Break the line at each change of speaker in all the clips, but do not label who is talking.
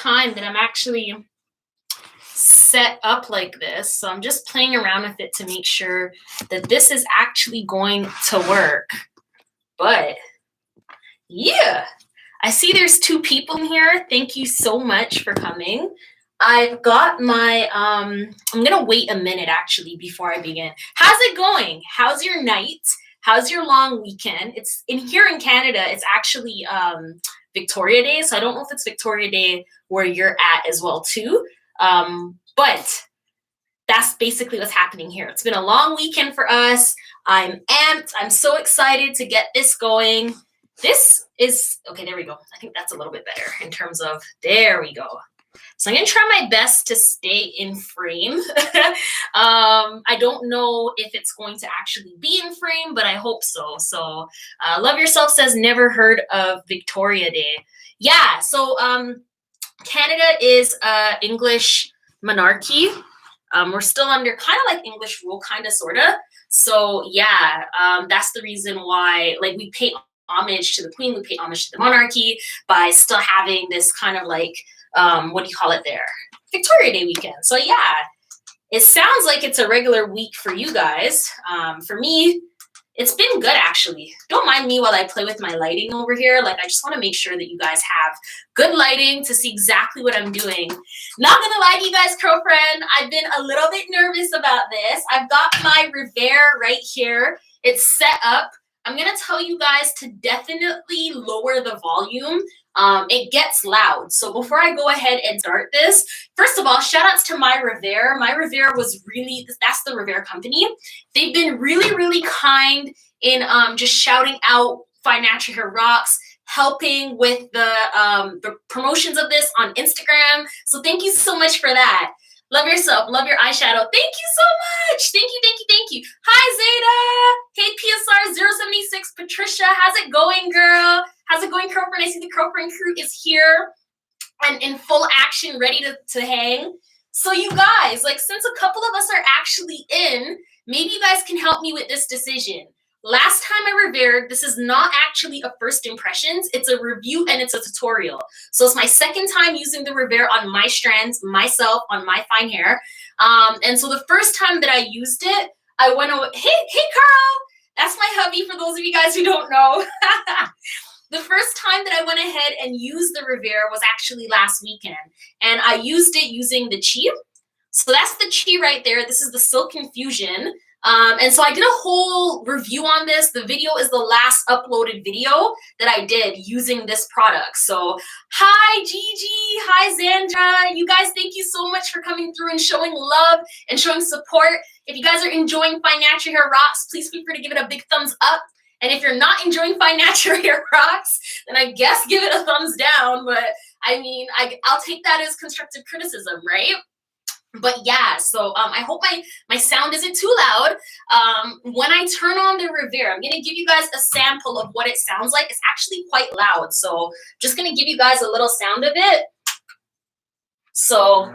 time that I'm actually set up like this. So I'm just playing around with it to make sure that this is actually going to work. But yeah, I see there's 2 people in here. Thank you so much for coming. I've got my, I'm gonna wait a minute actually before I begin. How's it going? How's your night? How's your long weekend? It's in here in Canada, it's actually Victoria Day. So I don't know if it's Victoria Day where you're at as well too. But that's basically what's happening here. It's been a long weekend for us. I'm amped. I'm so excited to get this going. This is, okay, there we go. I think that's a little bit better in terms of, there we go. So I'm gonna try my best to stay in frame. I don't know if it's going to actually be in frame, but I hope so. So Love Yourself says, never heard of Victoria Day. Yeah, so Canada is English monarchy. We're still under kind of like English rule, kind of, sort of. So yeah, that's the reason why, like, we pay homage to the Queen, we pay homage to the monarchy by still having this kind of like, what do you call it there? Victoria Day weekend. So yeah, it sounds like it's a regular week for you guys. For me, it's been good actually. Don't mind me while I play with my lighting over here. Like, I just want to make sure that you guys have good lighting to see exactly what I'm doing. Not gonna lie to you guys, Curlfriend, I've been a little bit nervous about this. I've got my REVAIR right here. It's set up. I'm gonna tell you guys to definitely lower the volume. It gets loud. So before I go ahead and start this, first of all, shout outs to my REVAIR. My REVAIR was really, that's the REVAIR company. They've been really, really kind in just shouting out Financial Hair Rocks, helping with the promotions of this on Instagram. So thank you so much for that. Love yourself. Love your eyeshadow. Thank you so much. Thank you, thank you, thank you. Hi, Zeta. Hey, PSR076. Patricia, how's it going, girl? How's it going, Curlfriend? I see the Curlfriend crew is here and in full action, ready to hang. So you guys, like, since a couple of us are actually in, maybe you guys can help me with this decision. Last time I REVAIR'd, this is not actually a first impressions, it's a review and it's a tutorial. So it's my second time using the REVAIR on my strands, myself, on my fine hair. And so the first time that I used it, I went over, hey Carl, that's my hubby for those of you guys who don't know. The first time that I went ahead and used the REVAIR was actually last weekend. And I used it using the Chi. So that's the Chi right there. This is the Silk Infusion. And so I did a whole review on this. The video is the last uploaded video that I did using this product. So hi Gigi, hi Zandra. You guys, thank you so much for coming through and showing love and showing support. If you guys are enjoying Financial Hair Rocks, please feel free to give it a big thumbs up. And if you're not enjoying Financial Hair Rocks, then I guess give it a thumbs down. But I mean, I'll take that as constructive criticism, right? But yeah, so I hope my sound isn't too loud. When I turn on the REVAIR, I'm gonna give you guys a sample of what it sounds like. It's actually quite loud, so just gonna give you guys a little sound of it. So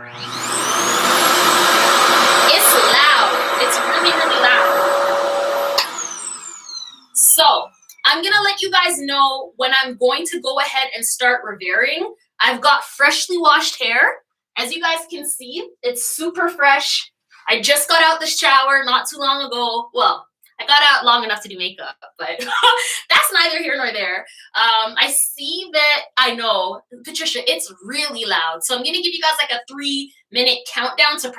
it's loud. It's really, really loud. So I'm gonna let you guys know when I'm going to go ahead and start REVAIRing. I've got freshly washed hair. As you guys can see, it's super fresh. I just got out the shower not too long ago. Well, I got out long enough to do makeup, but that's neither here nor there. I see that, I know, Patricia, it's really loud. So I'm gonna give you guys like a 3-minute countdown to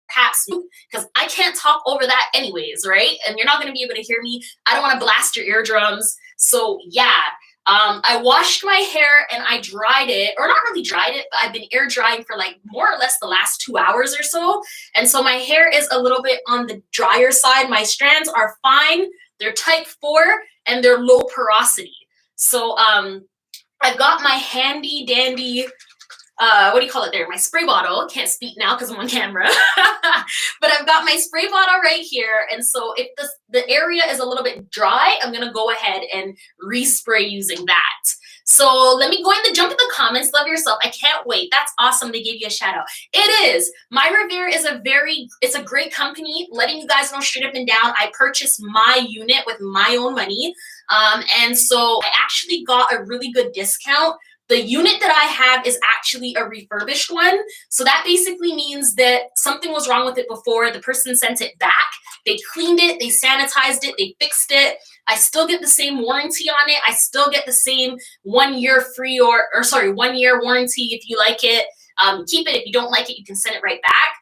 perhaps, because I can't talk over that anyways, right? And you're not gonna be able to hear me. I don't wanna blast your eardrums. So yeah. I washed my hair and I dried it, or not really dried it, but I've been air drying for like more or less the last 2 hours or so. And so my hair is a little bit on the drier side. My strands are fine. They're type 4 and they're low porosity. So I've got my handy dandy, what do you call it there? My spray bottle. Can't speak now because I'm on camera. But I've got my spray bottle right here. And so if the area is a little bit dry, I'm going to go ahead and respray using that. So let me go in the jump in the comments. Love yourself. I can't wait. That's awesome. They gave you a shout out. It is. My REVAIR is it's a great company. Letting you guys know straight up and down. I purchased my unit with my own money. And so I actually got a really good discount The unit that I have is actually a refurbished one. So that basically means that something was wrong with it before. The person sent it back. They cleaned it, they sanitized it, they fixed it. I still get the same warranty on it. I still get the same 1 year free or 1 year warranty if you like it. Keep it. If you don't like it, you can send it right back.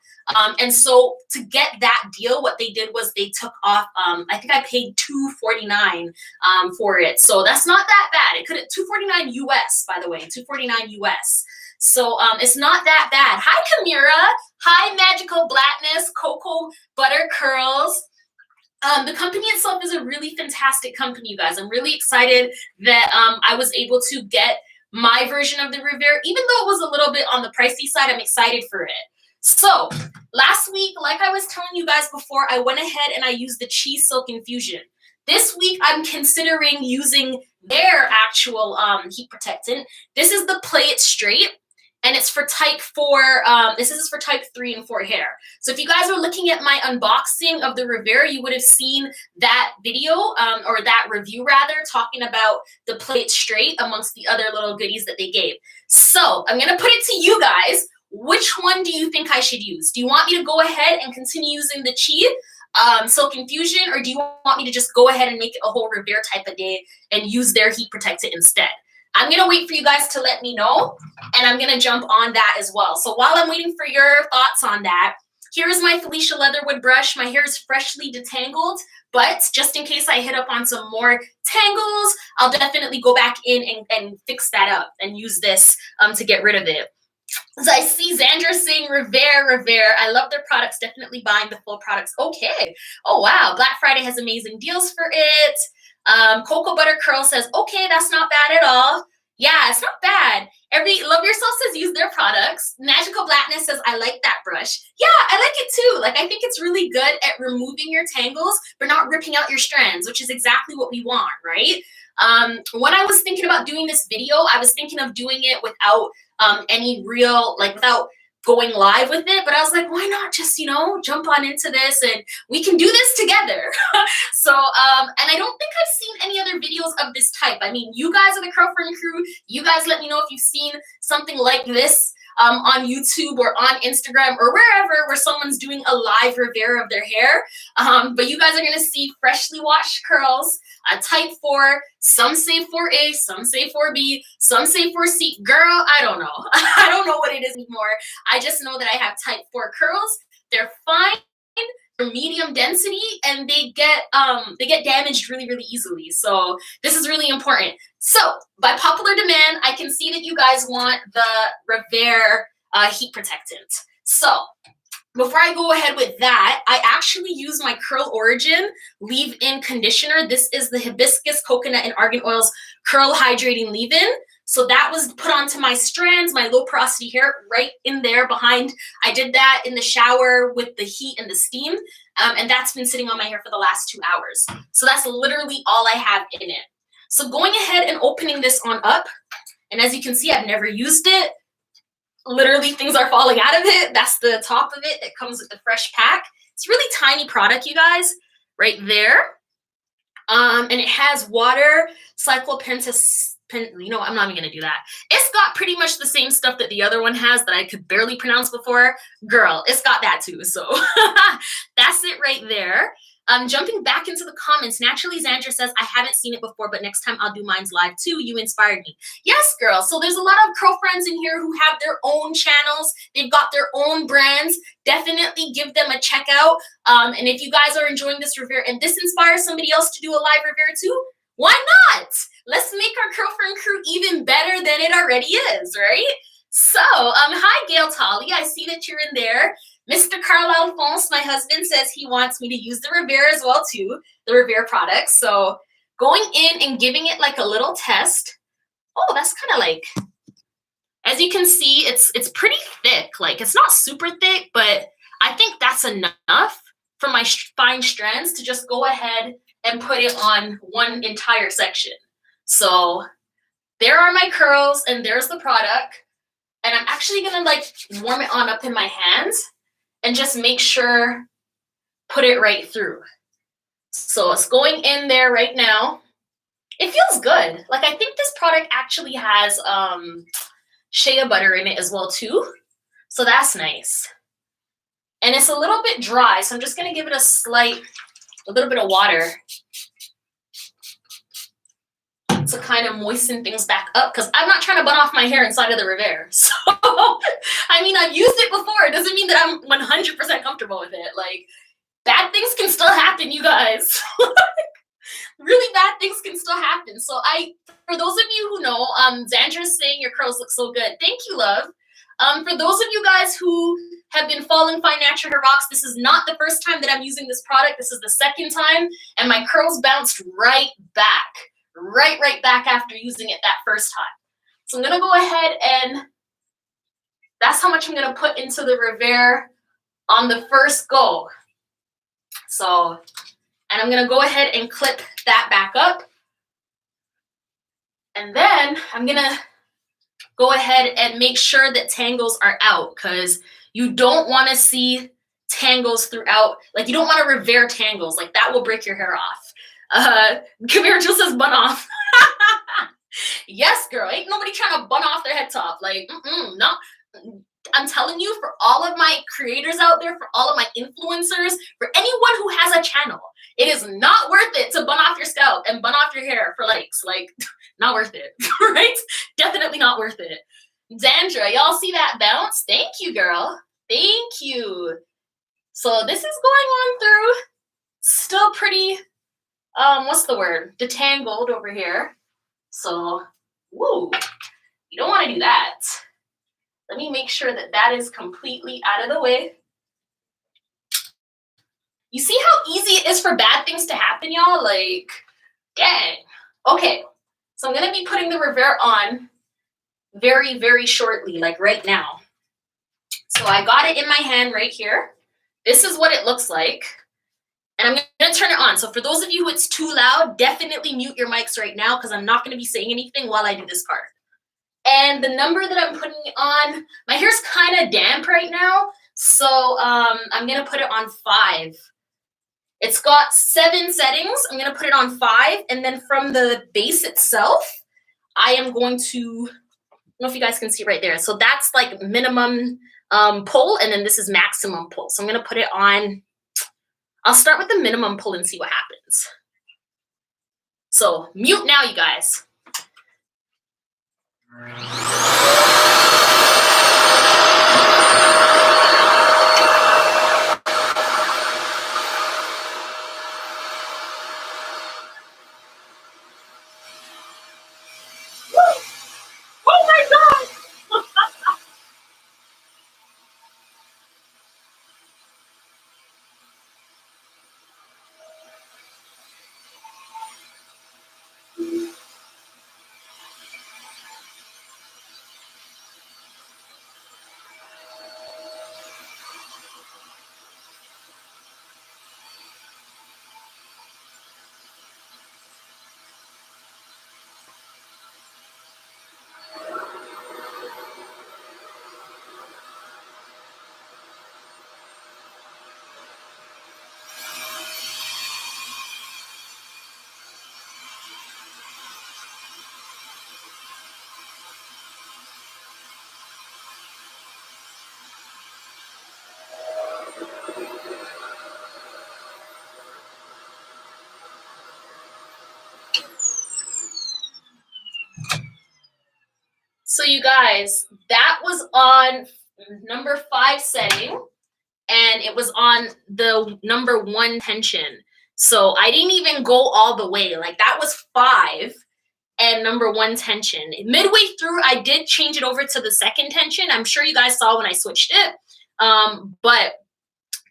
And so to get that deal, what they did was they took off, I think I paid $249 for it. So that's not that bad. It could have $249 US, by the way, $249 US. So it's not that bad. Hi, Kamira. Hi, Magical Blackness, Cocoa Butter Curls. The company itself is a really fantastic company, you guys. I'm really excited that I was able to get my version of the REVAIR. Even though it was a little bit on the pricey side, I'm excited for it. So last week, like I was telling you guys before, I went ahead and I used the Cheese Silk Infusion. This week, I'm considering using their actual heat protectant. This is the Play It Straight, and it's for type 4. This is for type 3 and 4 hair. So if you guys are looking at my unboxing of the REVAIR, you would have seen that video, or that review rather, talking about the Play It Straight amongst the other little goodies that they gave. So I'm going to put it to you guys. Which one do you think I should use? Do you want me to go ahead and continue using the Chi Silk Infusion, or do you want me to just go ahead and make it a whole REVAIR type of day and use their heat protectant instead? I'm going to wait for you guys to let me know, and I'm going to jump on that as well. So while I'm waiting for your thoughts on that, here's my Felicia Leatherwood brush. My hair is freshly detangled, but just in case I hit up on some more tangles, I'll definitely go back in and fix that up and use this to get rid of it. So I see Xandra saying REVAIR, REVAIR. I love their products. Definitely buying the full products. Okay. Oh, wow. Black Friday has amazing deals for it. Cocoa Butter Curl says, okay, that's not bad at all. Yeah, it's not bad. Love Yourself says use their products. Magical Blackness says, I like that brush. Yeah, I like it too. Like, I think it's really good at removing your tangles, but not ripping out your strands, which is exactly what we want, right? When I was thinking about doing this video, I was thinking of doing it without any real, without going live with it, but I was like, why not just, jump on into this and we can do this together. So, and I don't think I've seen any other videos of this type. I mean, you guys are the Curlfriend crew. You guys let me know if you've seen something like this on YouTube or on Instagram or wherever where someone's doing a live REVAIR of their hair. But you guys are going to see freshly washed curls, type 4, some say 4A, some say 4B, some say 4C. Girl, I don't know. I don't know what it is anymore. I just know that I have type 4 curls. They're fine. They're medium density, and they get damaged really, really easily. So this is really important. So by popular demand, I can see that you guys want the REVAIR heat protectant. So before I go ahead with that, I actually use my Curl Origin leave-in conditioner. This is the Hibiscus, Coconut, and Argan Oils Curl Hydrating Leave-In. So that was put onto my strands, my low porosity hair, right in there behind. I did that in the shower with the heat and the steam, and that's been sitting on my hair for the last 2 hours. So that's literally all I have in it. So going ahead and opening this on up, and as you can see, I've never used it. Literally, things are falling out of it. That's the top of it. It comes with the fresh pack. It's a really tiny product, you guys, right there. And it has water, cyclopentas. I'm not even going to do that. It's got pretty much the same stuff that the other one has that I could barely pronounce before. Girl, it's got that too. So that's it right there. Jumping back into the comments, Naturally Xandra says, I haven't seen it before, but next time I'll do mine's live too. You inspired me. Yes, girl. So there's a lot of Curlfriends in here who have their own channels. They've got their own brands. Definitely give them a check out. And if you guys are enjoying this REVAIR and this inspires somebody else to do a live REVAIR too, why not? Let's make our Curlfriend crew even better than it already is, right? So, hi, Gail Tolly. I see that you're in there. Mr. Carl Alphonse, my husband, says he wants me to use the REVAIR as well, too, the REVAIR products. So, going in and giving it like a little test. Oh, that's kind of like, as you can see, it's pretty thick. Like, it's not super thick, but I think that's enough for my fine strands to just go ahead and put it on one entire section. So there are my curls and there's the product. And I'm actually gonna like warm it on up in my hands and just make sure, put it right through. So it's going in there right now. It feels good. Like, I think this product actually has shea butter in it as well too. So that's nice. And it's a little bit dry, so I'm just gonna give it a little bit of water to kind of moisten things back up, because I'm not trying to bun off my hair inside of the REVAIR. So, I mean, I've used it before. It doesn't mean that I'm 100% comfortable with it. Like, bad things can still happen, you guys. Really bad things can still happen. So for those of you who know, Xandra's saying your curls look so good. Thank you, love. For those of you guys who have been following FNHROCKS, this is not the first time that I'm using this product. This is the second time, and my curls bounced right back. Right back after using it that first time. So I'm gonna go ahead and that's how much I'm gonna put into the REVAIR on the first go. So, and I'm gonna go ahead and clip that back up. And then I'm gonna go ahead and make sure that tangles are out, because you don't wanna see tangles throughout. Like, you don't wanna REVAIR tangles. Like, that will break your hair off. Kabir just says bun off. Yes, girl. Ain't nobody trying to bun off their head top. Like, no. I'm telling you, for all of my creators out there, for all of my influencers, for anyone who has a channel, it is not worth it to bun off your scalp and bun off your hair for likes. Like, not worth it, right? Definitely not worth it. Xandra, y'all see that bounce? Thank you, girl. Thank you. So this is going on through, still pretty, what's the word? Detangled over here. So, woo, you don't want to do that. Let me make sure that that is completely out of the way. You see how easy it is for bad things to happen, y'all? Like, dang. Okay, so I'm going to be putting the REVAIR on very, very shortly, like right now. So I got it in my hand right here. This is what it looks like. And I'm going to turn it on. So for those of you who it's too loud, definitely mute your mics right now, because I'm not going to be saying anything while I do this part. And the number that I'm putting on, my hair's kind of damp right now, so I'm going to put it on 5. It's got 7 settings. I'm going to put it on 5. And then from the base itself, I am going to, I don't know if you guys can see right there. So that's like minimum pull, and then this is maximum pull. So I'm going to put it on, I'll start with the minimum pull and see what happens. So mute now, you guys. Oh my God! So you guys, that was on number 5 setting, and it was on the number 1 tension. So I didn't even go all the way. Like, that was 5 and number 1 tension. Midway through, I did change it over to the 2nd tension. I'm sure you guys saw when I switched it. But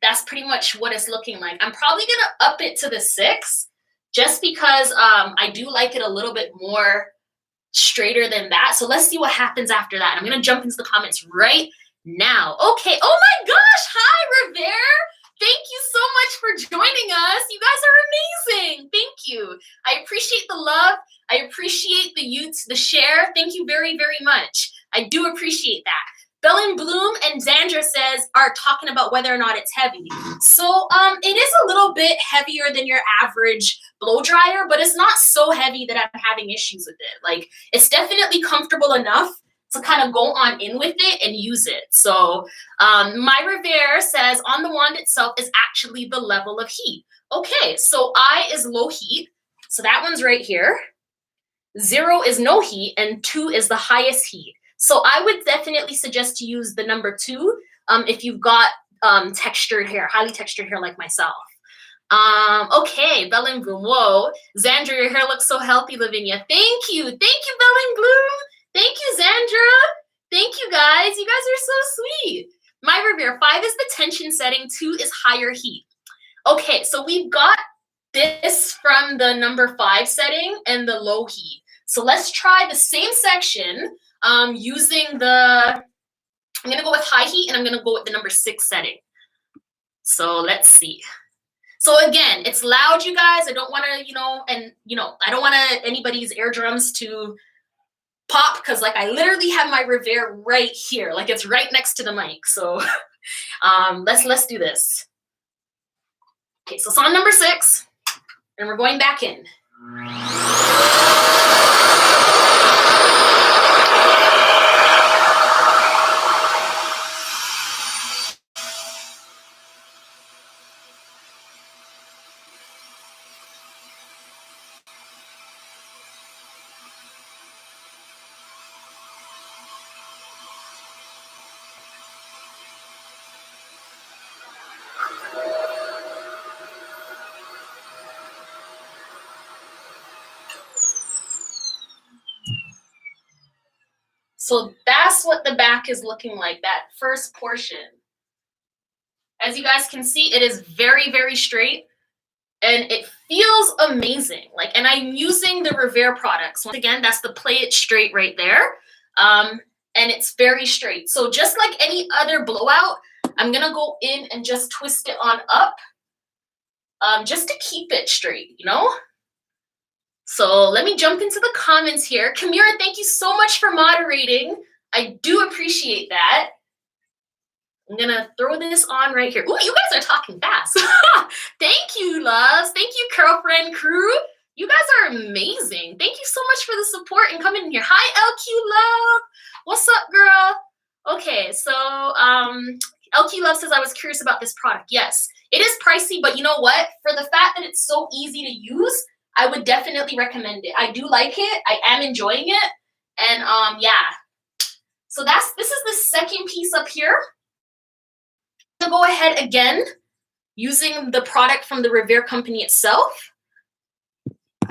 that's pretty much what it's looking like. I'm probably gonna up it to the 6, just because I do like it a little bit more straighter than that. So let's see what happens after that. I'm gonna jump into the comments right now. Okay. Oh my gosh. Hi, REVAIR. Thank you so much for joining us. You guys are amazing. Thank you. I appreciate the love. I appreciate the share. Thank you very, very much. I do appreciate that. Bell and Bloom and Xandra says are talking about whether or not it's heavy. So it is a little bit heavier than your average blow dryer, but it's not so heavy that I'm having issues with it. Like, it's definitely comfortable enough to kind of go on in with it and use it. So my REVAIR says on the wand itself is actually the level of heat. Okay, so I is low heat. So that one's right here. 0 is no heat, and 2 is the highest heat. So I would definitely suggest to use the number 2 if you've got textured hair, highly textured hair like myself. Okay, Bell and Bloom. Whoa, Xandra, your hair looks so healthy, Lavinia. Thank you, Bell and Bloom. Thank you, Xandra. Thank you, guys. You guys are so sweet. My REVAIR, 5 is the tension setting, 2 is higher heat. Okay, so we've got this from the number 5 setting and the low heat. So let's try the same section using the, I'm gonna go with high heat and I'm gonna go with the number 6 setting. So let's see. So again, it's loud, you guys. I don't wanna, I don't want anybody's eardrums to pop because like I literally have my REVAIR right here. Like it's right next to the mic. So let's do this. Okay, so song number 6, and we're going back in. So that's what the back is looking like, that first portion. As you guys can see, it is very, very straight and it feels amazing. Like, and I'm using the REVAIR products. Once again, that's the Play It Straight right there. And it's very straight. So just like any other blowout, I'm gonna go in and just twist it on up just to keep it straight, you know? So let me jump into the comments here. Kamira, thank you so much for moderating. I do appreciate that. I'm gonna throw this on right here. Ooh, you guys are talking fast. Thank you, loves. Thank you, Curlfriend crew. You guys are amazing. Thank you so much for the support and coming in here. Hi, LQ Love. What's up, girl? Okay, so LQ Love says I was curious about this product. Yes, it is pricey, but you know what? For the fact that it's so easy to use, I would definitely recommend it. I do like it. I am enjoying it. And yeah. So this is the second piece up here. To go ahead again, using the product from the REVAIR company itself.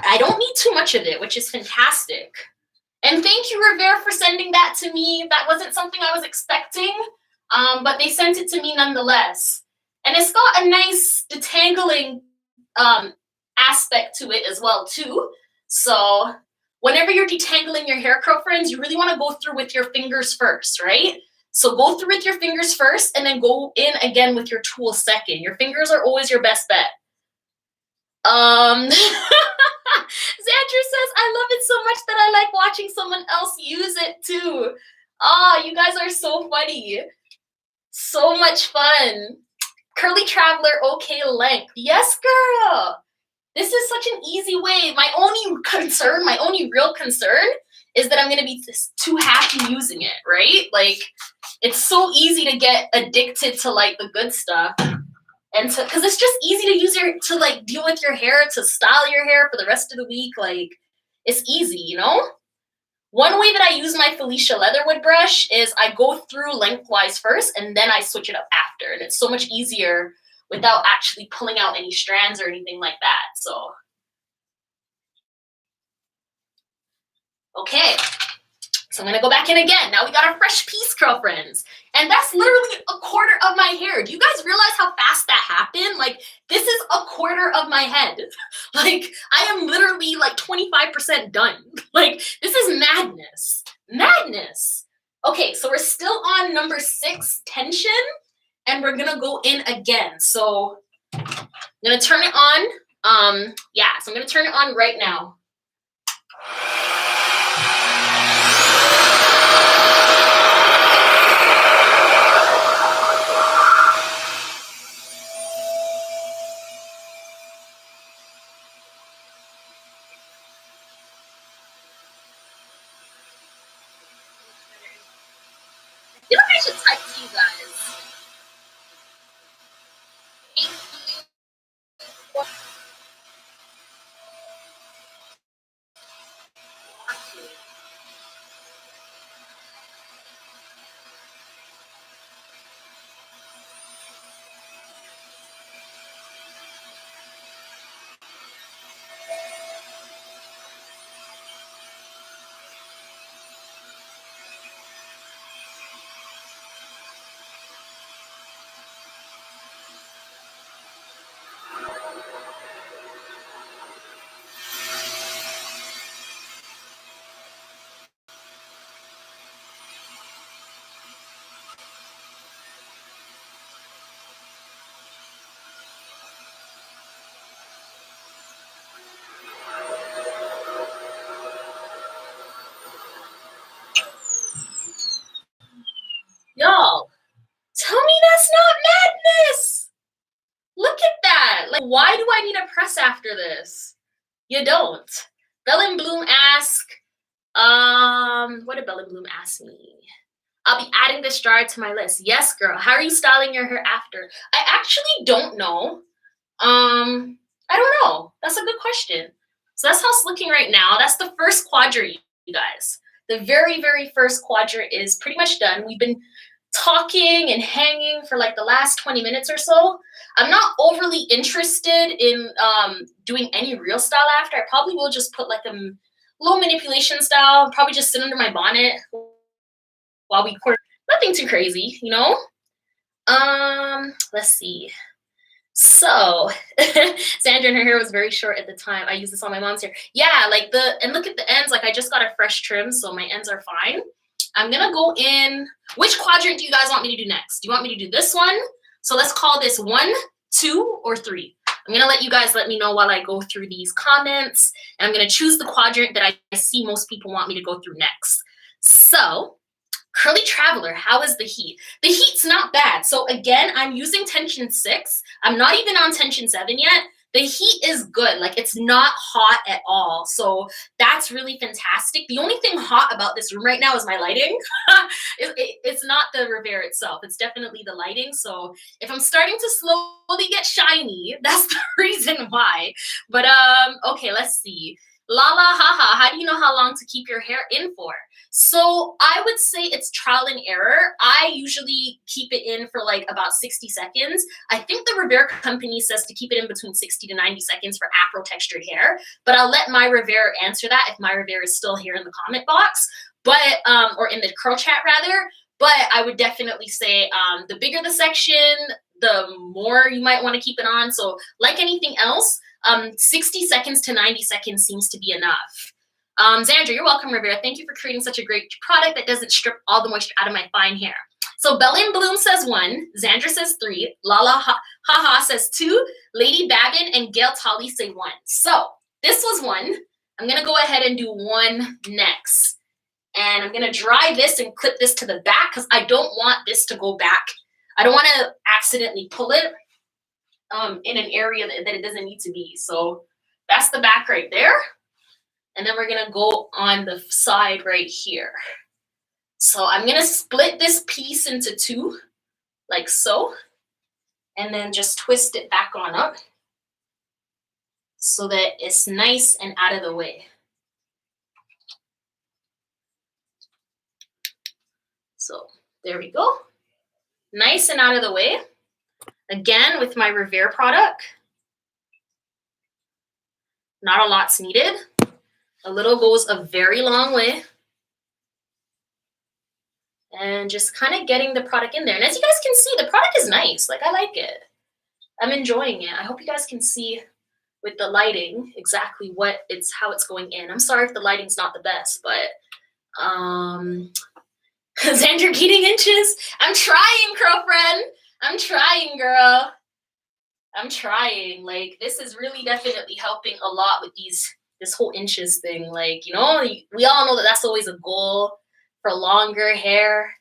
I don't need too much of it, which is fantastic. And thank you, REVAIR, for sending that to me. That wasn't something I was expecting, but they sent it to me nonetheless. And it's got a nice detangling aspect to it as well too. So whenever you're detangling your hair, Curlfriends, you really want to go through with your fingers first, right? So go through with your fingers first and then go in again with your tool second. Your fingers are always your best bet. Xandra says, I love it so much that I like watching someone else use it too. Ah, you guys are so funny. So much fun. Curly Traveler, okay length. Yes, girl. This is such an easy way. My only real concern is that I'm going to be too happy using it, right? Like, it's so easy to get addicted to, like, the good stuff. And because it's just easy to use to, like, deal with your hair, to style your hair for the rest of the week. Like, it's easy, you know? One way that I use my Felicia Leatherwood brush is I go through lengthwise first, and then I switch it up after. And it's so much easier without actually pulling out any strands or anything like that. So, okay. So I'm gonna go back in again. Now we got a fresh piece, Curlfriends. And that's literally a quarter of my hair. Do you guys realize how fast that happened? Like, this is a quarter of my head. Like, I am literally like 25% done. Like, this is madness. Madness. Okay, so we're still on number 6, tension. And we're gonna go in again. So I'm gonna turn it on. Yeah, so I'm gonna turn it on right now. feel like I should type to you guys. Y'all, tell me that's not madness. Look at that. Like, why do I need a press after this? You don't. Bell and Bloom ask, what did Bell and Bloom ask me? I'll be adding this jar to my list. Yes, girl. How are you styling your hair after? I actually don't know. I don't know. That's a good question. So that's how it's looking right now. That's the first quadrant, you guys. The very, very first quadrant is pretty much done. We've been talking and hanging for like the last 20 minutes or so. I'm not overly interested in doing any real style after. I probably will just put like a low manipulation style, probably just sit under my bonnet while we record. Nothing too crazy, you know? Let's see. So Sandra and her hair was very short at the time. I used this on my mom's hair. Yeah, like and look at the ends. Like I just got a fresh trim, so my ends are fine. I'm gonna go in. Which quadrant do you guys want me to do next? Do you want me to do this one? So let's call this 1, 2, or 3. I'm gonna let you guys let me know while I go through these comments, and I'm gonna choose the quadrant that I see most people want me to go through next. So Curly Traveler, how is the heat? The heat's not bad. So again, I'm using tension 6. I'm not even on tension 7 yet. The heat is good. Like it's not hot at all. So that's really fantastic. The only thing hot about this room right now is my lighting. It's not the REVAIR itself. It's definitely the lighting. So if I'm starting to slowly get shiny, that's the reason why. But okay, let's see. Lala, haha, how do you know how long to keep your hair in for? So I would say it's trial and error. I usually keep it in for like about 60 seconds. I think the REVAIR company says to keep it in between 60 to 90 seconds for afro textured hair, but I'll let my REVAIR answer that if my REVAIR is still here in the comment box, but or in the curl chat rather. But I would definitely say the bigger the section, the more you might want to keep it on. So like anything else, 60 seconds to 90 seconds seems to be enough. Xandra, you're welcome, REVAIR. Thank you for creating such a great product that doesn't strip all the moisture out of my fine hair. So Bella and Bloom says 1, Xandra says 3, Lala Haha says 2, Lady Babin and Gail Tolly say 1. So this was 1. I'm gonna go ahead and do 1 next. And I'm gonna dry this and clip this to the back because I don't want this to go back. I don't want to accidentally pull it in an area that it doesn't need to be. So that's the back right there. And then we're gonna go on the side right here. So I'm gonna split this piece into 2, like so, and then just twist it back on up so that it's nice and out of the way. So there we go. Nice and out of the way. Again, with my REVAIR product, not a lot's needed. A little goes a very long way. And just kind of getting the product in there. And as you guys can see, the product is nice. Like, I like it. I'm enjoying it. I hope you guys can see with the lighting exactly how it's going in. I'm sorry if the lighting's not the best, but Xandra getting inches. I'm trying, Curlfriend. I'm trying, girl. I'm trying. Like, this is really definitely helping a lot with this whole inches thing. Like, you know, we all know that that's always a goal for longer hair.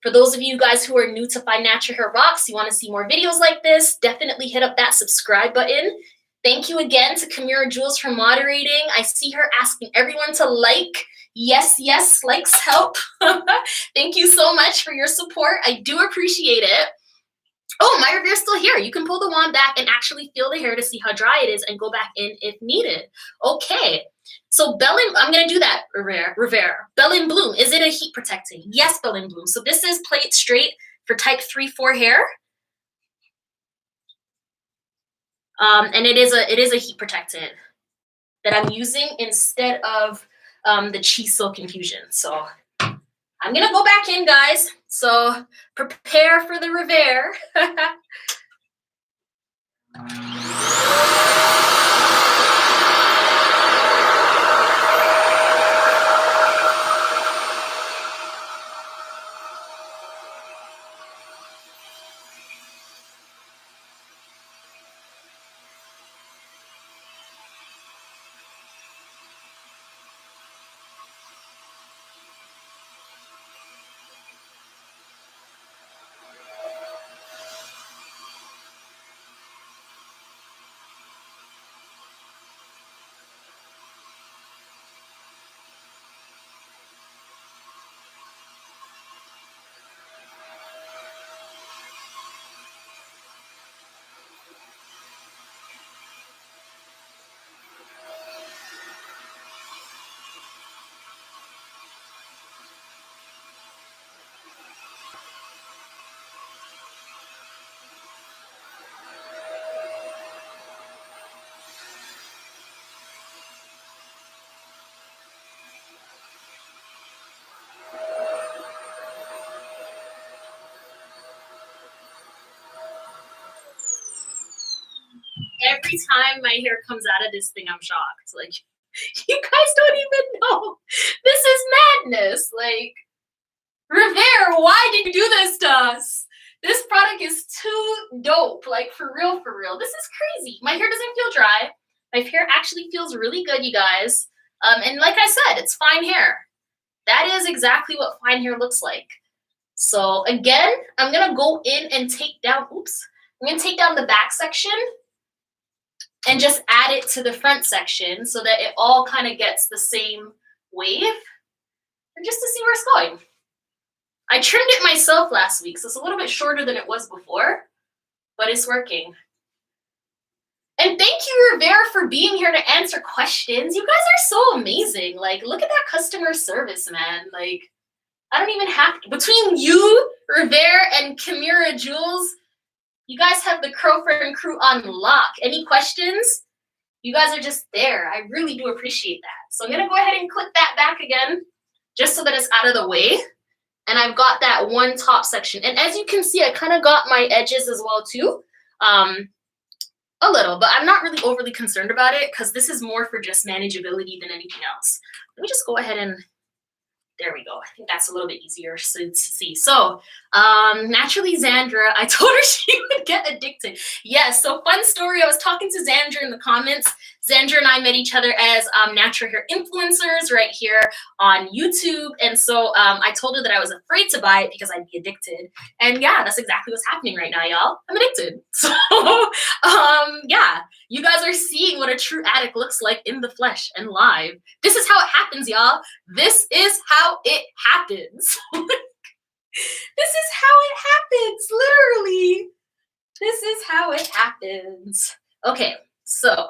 For those of you guys who are new to FNHROCKS, you want to see more videos like this, definitely hit up that subscribe button. Thank you again to Kamira Jules for moderating. I see her asking everyone to like Yes, yes, likes help. Thank you so much for your support. I do appreciate it. Oh, my revair is still here. You can pull the wand back and actually feel the hair to see how dry it is and go back in if needed. Okay. So I'm going to do that, revair. Bell and bloom, is it a heat protecting? Yes, bell and bloom. So this is plate straight for type 3-4 hair. And it is a heat protectant that I'm using instead of the cheese silk infusion. So I'm going to go back in, guys. So prepare for the revair. Every time my hair comes out of this thing, I'm shocked. Like, you guys don't even know. This is madness. Like, revair, why did you do this to us? This product is too dope. Like, for real, for real. This is crazy. My hair doesn't feel dry. My hair actually feels really good, you guys. And like I said, it's fine hair. That is exactly what fine hair looks like. So again, I'm going to go in and take down, I'm going to take down the back section and just add it to the front section so that it all kind of gets the same wave, and just to see where it's going. I trimmed it myself last week, so it's a little bit shorter than it was before, but it's working. And thank you, revair, for being here to answer questions. You guys are so amazing. Like, look at that customer service, man. Like, I don't even have to. Between you, revair, and Kamira Jules, you guys have the Curlfriend crew on lock. Any questions? You guys are just there. I really do appreciate that. So I'm going to go ahead and clip that back again, just so that it's out of the way. And I've got that one top section. And as you can see, I kind of got my edges as well, too. A little, but I'm not really overly concerned about it because this is more for just manageability than anything else. Let me just go ahead and, there we go. I think that's a little bit easier to see. So, naturally, Xandra, I told her she would get addicted. Yes, so fun story. I was talking to Xandra in the comments. Xandra and I met each other as natural hair influencers right here on YouTube. And so I told her that I was afraid to buy it because I'd be addicted. And yeah, that's exactly what's happening right now, y'all. I'm addicted. So yeah, you guys are seeing what a true addict looks like in the flesh and live. This is how it happens, y'all. This is how it happens. This is how it happens, literally. This is how it happens. Okay, so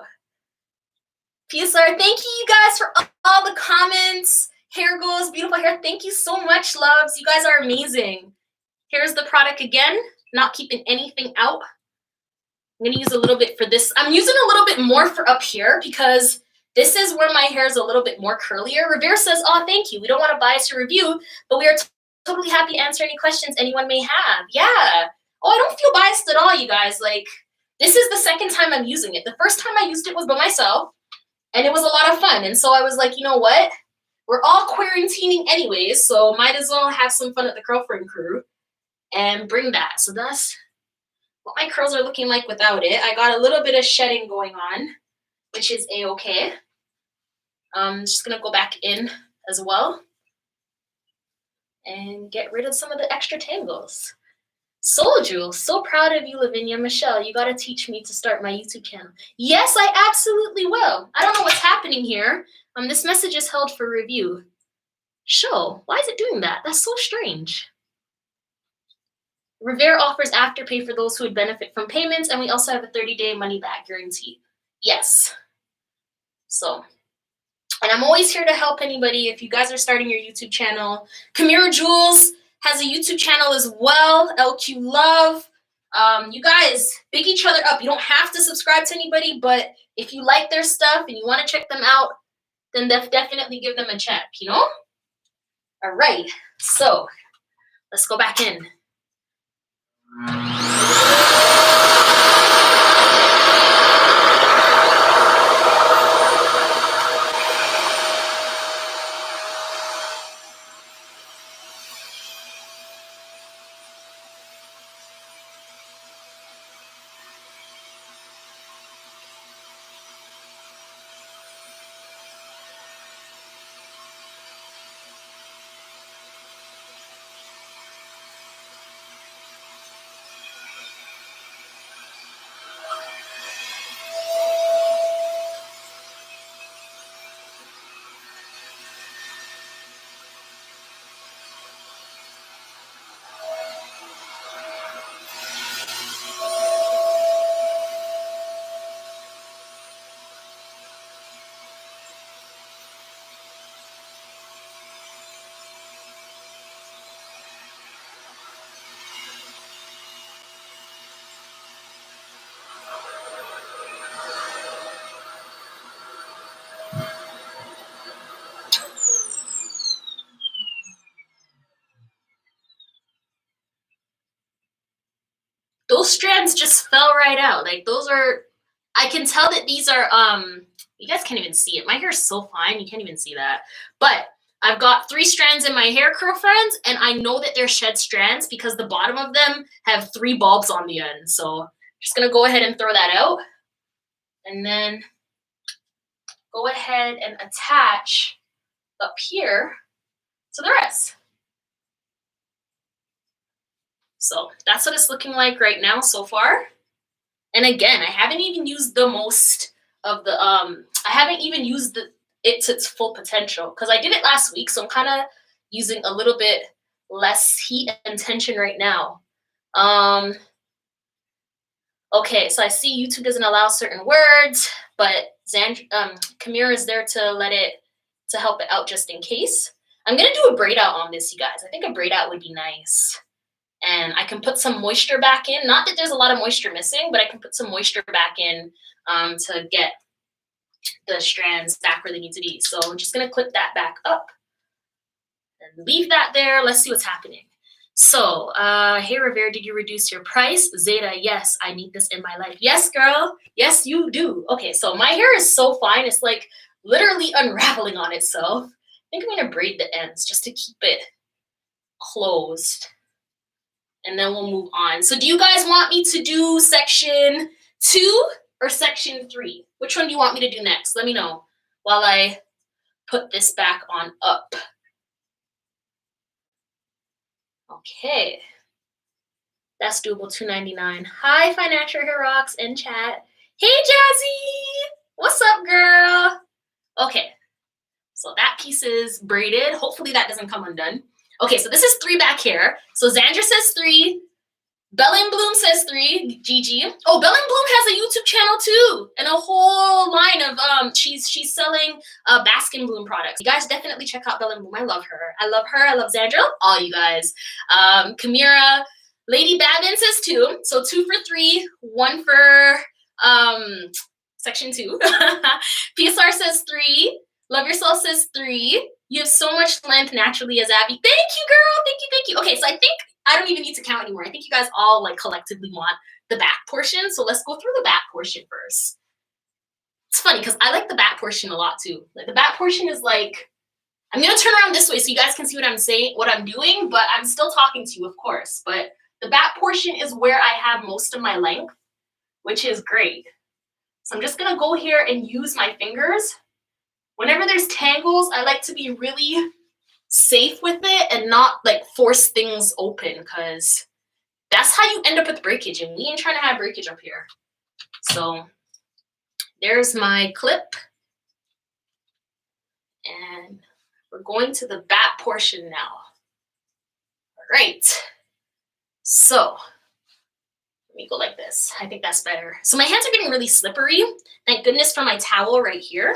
PSR, thank you guys for all the comments. Hair goals, beautiful hair. Thank you so much, loves. You guys are amazing. Here's the product again. Not keeping anything out. I'm gonna use a little bit for this. I'm using a little bit more for up here because this is where my hair is a little bit more curlier. revair says, oh, thank you. We don't want to bias your review, but we are totally happy to answer any questions anyone may have. Yeah. Oh, I don't feel biased at all, you guys. Like, this is the second time I'm using it. The first time I used it was by myself, and it was a lot of fun. And so I was like, you know what? We're all quarantining anyways, so might as well have some fun at the Curlfriend crew and bring that. So that's what my curls are looking like without it. I got a little bit of shedding going on, which is a-okay. I'm just going to go back in as well and get rid of some of the extra tangles. Soul Jewel, so proud of you, Lavinia. Michelle, you got to teach me to start my YouTube channel. Yes, I absolutely will. I don't know what's happening here. This message is held for review. show. Why is it doing that? That's so strange. REVAIR offers afterpay for those who would benefit from payments, and we also have a 30-day money-back guarantee. Yes. So, and I'm always here to help anybody if you guys are starting your YouTube channel. Kamira Jules has a YouTube channel as well, LQ Love. You guys, big each other up. You don't have to subscribe to anybody, but if you like their stuff and you want to check them out, then definitely give them a check, you know? All right, so let's go back in. Those strands just fell right out. Like those are, I can tell that these are, you guys can't even see it. My hair is so fine, you can't even see that. But I've got 3 strands in my hair, Curlfriends, and I know that they're shed strands because the bottom of them have 3 bulbs on the end. So I'm just gonna go ahead and throw that out. And then go ahead and attach up here to the rest. So that's what it's looking like right now so far. And again, I haven't even used the most of the, I haven't even used it to its full potential because I did it last week. So I'm kind of using a little bit less heat and tension right now. Okay, so I see YouTube doesn't allow certain words, but Kamira is there to help it out just in case. I'm gonna do a braid out on this, you guys. I think a braid out would be nice. And I can put some moisture back in. Not that there's a lot of moisture missing, but I can put some moisture back in to get the strands back where they need to be. So I'm just gonna clip that back up and leave that there. Let's see what's happening. So, hey REVAIR, did you reduce your price? Zeta, yes, I need this in my life. Yes, girl. Yes, you do. Okay, so my hair is so fine. It's like literally unraveling on itself. I think I'm gonna braid the ends just to keep it closed. And then we'll move on. So do you guys want me to do section 2 or section 3? Which one do you want me to do next? Let me know while I put this back on up. Okay. That's doable, $2.99. Hi, FNHROCKS in chat. Hey, Jazzy. What's up, girl? Okay. So that piece is braided. Hopefully that doesn't come undone. Okay, so this is 3 back here. So Xandra says 3. Bella and Bloom says 3. Gigi. Oh, Bella and Bloom has a YouTube channel too, and a whole line of she's selling Baskin and Bloom products. You guys definitely check out Bella and Bloom. I love her. I love her. I love Xandra. All you guys. Kamira, Lady Babin says 2. So 2 for 3, 1 for section 2. PSR says 3. Love Yourself says 3. You have so much length naturally as Abby. Thank you, girl. Thank you, thank you. Okay, so I think I don't even need to count anymore. I think you guys all like collectively want the back portion. So let's go through the back portion first. It's funny because I like the back portion a lot too. Like the back portion is like, I'm gonna turn around this way so you guys can see what I'm saying, what I'm doing, but I'm still talking to you, of course. But the back portion is where I have most of my length, which is great. So I'm just gonna go here and use my fingers. Whenever there's tangles, I like to be really safe with it and not like force things open because that's how you end up with breakage, and we ain't trying to have breakage up here. So there's my clip, and we're going to the back portion now. All right. So let me go like this. I think that's better. So my hands are getting really slippery. Thank goodness for my towel right here.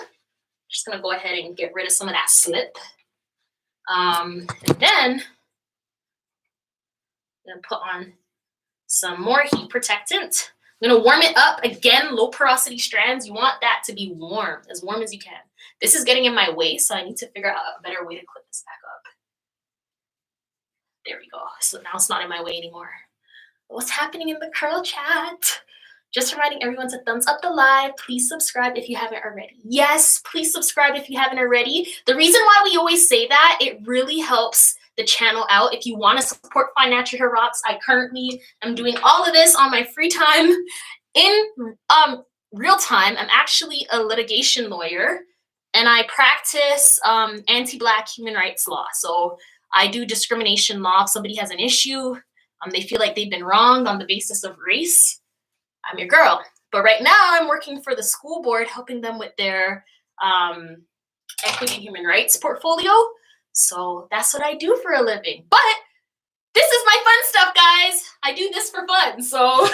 Just gonna go ahead and get rid of some of that slip. And then I'm gonna put on some more heat protectant. I'm gonna warm it up. Again, low porosity strands. You want that to be warm as you can. This is getting in my way, so I need to figure out a better way to clip this back up. There we go. So now it's not in my way anymore. What's happening in the curl chat? Just reminding everyone to thumbs up the live. Please subscribe if you haven't already. Yes, please subscribe if you haven't already. The reason why we always say that, it really helps the channel out. If you want to support Financial Hair Rocks, I currently am doing all of this on my free time in real time. I'm actually a litigation lawyer and I practice anti-Black human rights law. So I do discrimination law. If somebody has an issue, they feel like they've been wronged on the basis of race, I'm your girl. But right now I'm working for the school board, helping them with their equity and human rights portfolio. So that's what I do for a living. But this is my fun stuff, guys. I do this for fun. So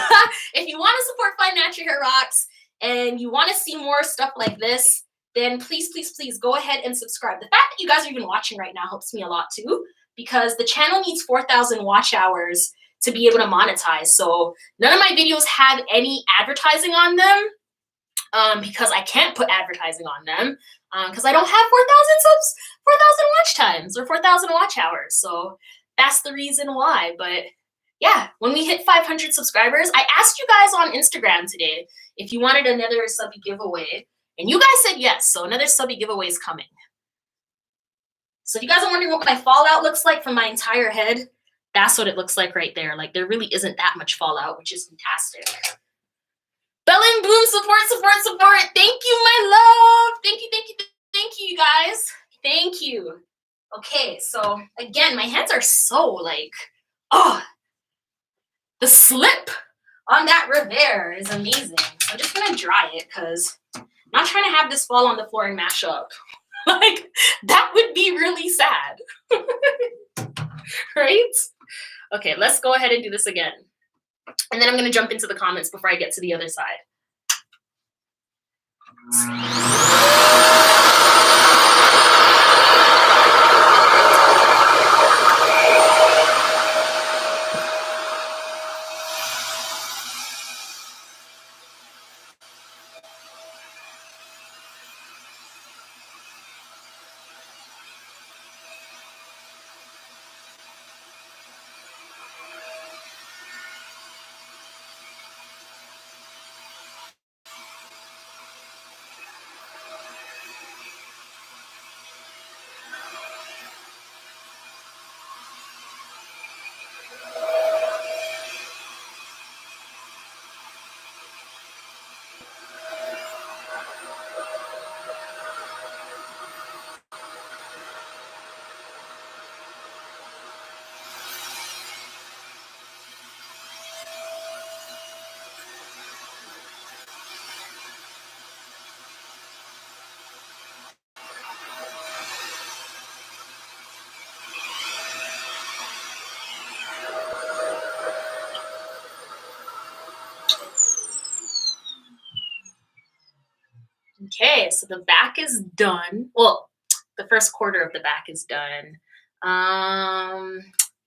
if you want to support Financial Hair Rocks and you want to see more stuff like this, then please, please, please go ahead and subscribe. The fact that you guys are even watching right now helps me a lot too, because the channel needs 4,000 watch hours to be able to monetize. So none of my videos have any advertising on them because I can't put advertising on them because I don't have 4,000 subs, 4,000 watch times or 4,000 watch hours. So that's the reason why. But yeah, when we hit 500 subscribers, I asked you guys on Instagram today if you wanted another subby giveaway, and you guys said yes. So another subby giveaway is coming. So if you guys are wondering what my fallout looks like from my entire head, that's what it looks like right there. Like there really isn't that much fallout, which is fantastic. Bell and Bloom, support, support, support. Thank you, my love. Thank you, thank you, thank you, you guys. Thank you. Okay, so again, my hands are so like, oh, the slip on that REVAIR is amazing. I'm just gonna dry it because I'm not trying to have this fall on the floor and mash up. Like, that would be really sad. Right? Okay, let's go ahead and do this again. And then I'm going to jump into the comments before I get to the other side. Okay, so the back is done. Well, the first quarter of the back is done.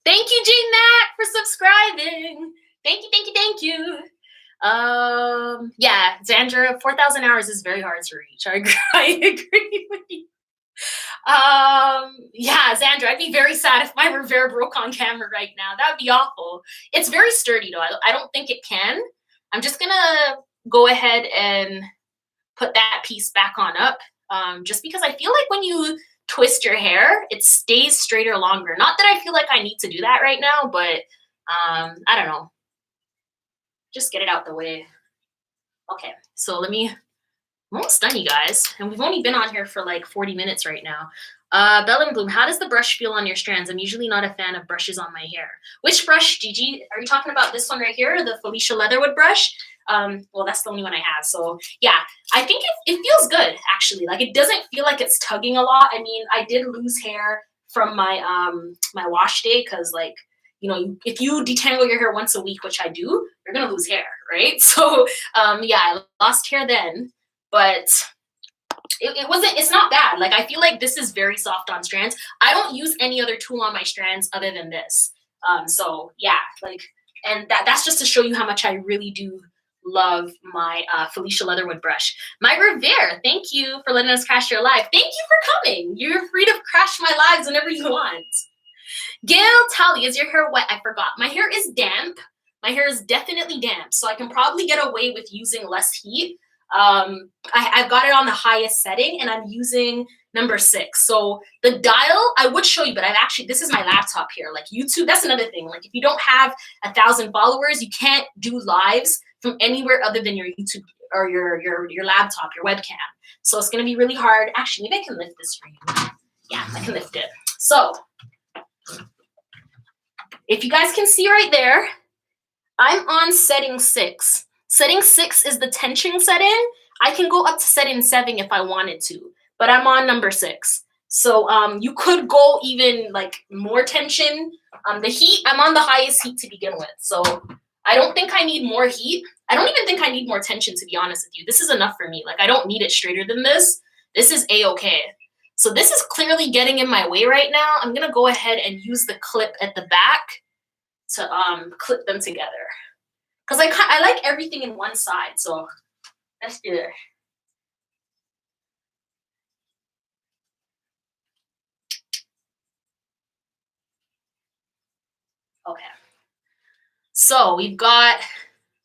Thank you, Jane Mac, for subscribing. Thank you, thank you, thank you. Yeah, Zandra, 4,000 hours is very hard to reach. I agree with you. Yeah, Zandra, I'd be very sad if my REVAIR broke on camera right now. That would be awful. It's very sturdy, though. I don't think it can. I'm just gonna go ahead and put that piece back on up, just because I feel like when you twist your hair, it stays straighter longer. Not that I feel like I need to do that right now, but I don't know. Just get it out the way. Okay, so I'm almost done, you guys. And we've only been on here for like 40 minutes right now. Bell and Bloom, how does the brush feel on your strands? I'm usually not a fan of brushes on my hair. Which brush, Gigi? Are you talking about this one right here, the Felicia Leatherwood brush? Well, that's the only one I have. So yeah, I think it feels good actually. Like it doesn't feel like it's tugging a lot. I mean, I did lose hair from my my wash day because like, you know, if you detangle your hair once a week, which I do, you're gonna lose hair, right? So yeah, I lost hair then, but it wasn't, it's not bad. Like I feel like this is very soft on strands. I don't use any other tool on my strands other than this. So yeah, like, and that's just to show you how much I really do love my Felicia Leatherwood brush. My REVAIR, thank you for letting us crash your live. Thank you for coming. You're free to crash my lives whenever you want. Gail Tally, is your hair wet? I forgot. My hair is damp. My hair is definitely damp, so I can probably get away with using less heat. I've got it on the highest setting, and I'm using number 6. So the dial, I would show you, but I've actually, this is my laptop here. Like YouTube, that's another thing. Like if you don't have 1,000 followers, you can't do lives from anywhere other than your YouTube or your laptop, your webcam. So it's gonna be really hard. Actually, maybe I can lift this for you. Yeah, I can lift it. So if you guys can see right there, I'm on setting 6. Setting 6 is the tension setting. I can go up to setting 7 if I wanted to, but I'm on number 6. So you could go even like more tension. The heat, I'm on the highest heat to begin with. So I don't think I need more heat. I don't even think I need more tension, to be honest with you. This is enough for me. Like I don't need it straighter than this. This is a-okay. So this is clearly getting in my way right now. I'm gonna go ahead and use the clip at the back to clip them together. Because I like everything in one side, so let's do it. Okay. So we've got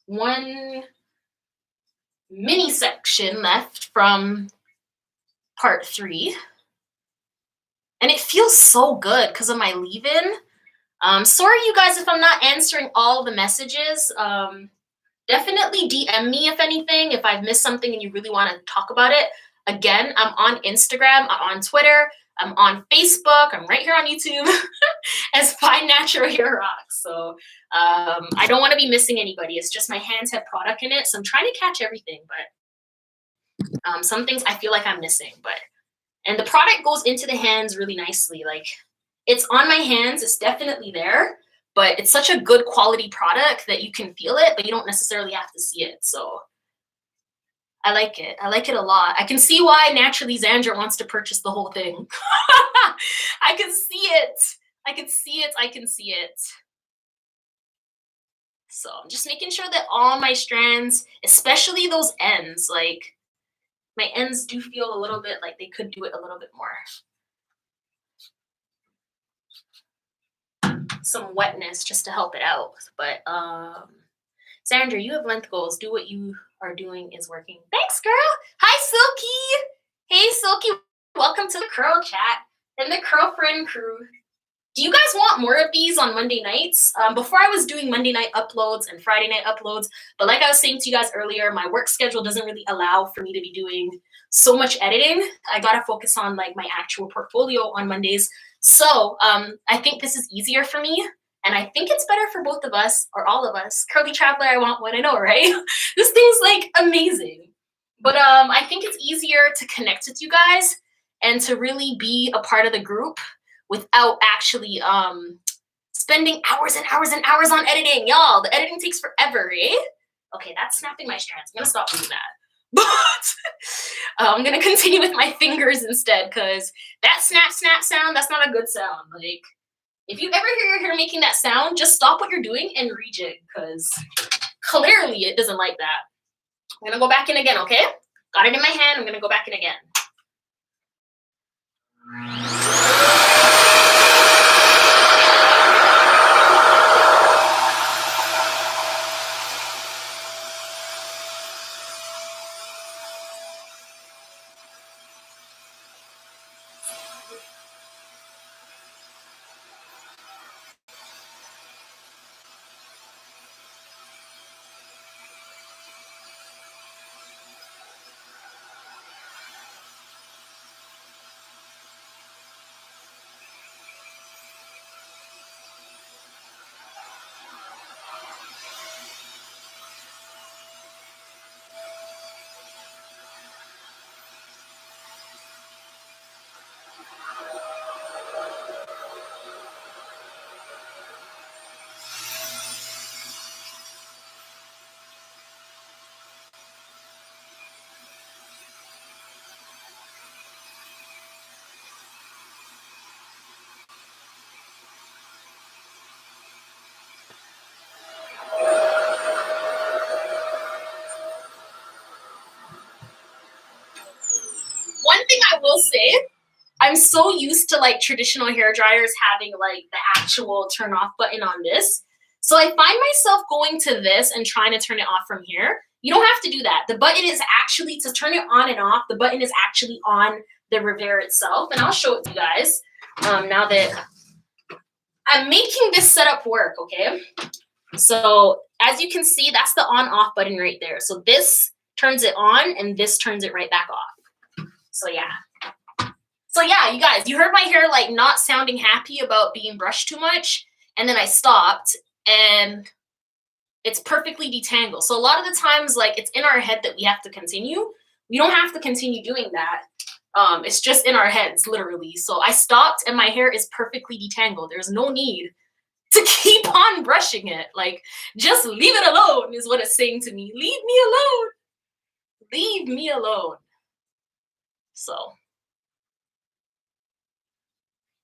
one mini section left from part 3. And it feels so good because of my leave-in. Sorry, you guys, if I'm not answering all the messages. Definitely DM me if anything, if I've missed something and you really want to talk about it. Again, I'm on Instagram, I'm on Twitter, I'm on Facebook, I'm right here on YouTube as Fine Natural Hair Rocks. So I don't want to be missing anybody. It's just my hands have product in it, so I'm trying to catch everything, but some things I feel like I'm missing. And the product goes into the hands really nicely. Like it's on my hands, it's definitely there. But it's such a good quality product that you can feel it, but you don't necessarily have to see it. So I like it. I like it a lot. I can see why naturally Xandra wants to purchase the whole thing. I can see it. I can see it. I can see it. So I'm just making sure that all my strands, especially those ends, like my ends do feel a little bit like they could do it a little bit more. Some wetness just to help it out. But Sandra, you have length goals. Do what you are doing is working. Thanks, girl. Hi, Silky. Hey, Silky. Welcome to the Curl Chat and the Curlfriend crew. Do you guys want more of these on Monday nights? Before I was doing Monday night uploads and Friday night uploads, but like I was saying to you guys earlier, my work schedule doesn't really allow for me to be doing so much editing. I gotta focus on like my actual portfolio on Mondays. So I think this is easier for me. And I think it's better for both of us, or all of us. Curly Traveler, I want what I know, right? This thing's like amazing. But I think it's easier to connect with you guys and to really be a part of the group without actually spending hours and hours and hours on editing. Y'all, the editing takes forever, eh? Okay, that's snapping my strands. I'm gonna stop doing that. But I'm gonna continue with my fingers instead, because that snap, snap sound, that's not a good sound. Like, if you ever hear your hair making that sound, just stop what you're doing and rejig, because clearly it doesn't like that. I'm gonna go back in again, okay? Got it in my hand, I'm gonna go back in again. thing I will say, I'm so used to like traditional hair dryers having like the actual turn off button on this. So I find myself going to this and trying to turn it off from here. You don't have to do that. The button is actually to turn it on and off. The button is actually on the REVAIR itself. And I'll show it to you guys now that I'm making this setup work, okay? So as you can see, that's the on off button right there. So this turns it on and this turns it right back off. So yeah. So yeah, you guys, you heard my hair like not sounding happy about being brushed too much. And then I stopped and it's perfectly detangled. So a lot of the times, like it's in our head that we have to continue. We don't have to continue doing that. It's just in our heads, literally. So I stopped and my hair is perfectly detangled. There's no need to keep on brushing it. Like, just leave it alone is what it's saying to me. Leave me alone. Leave me alone. So.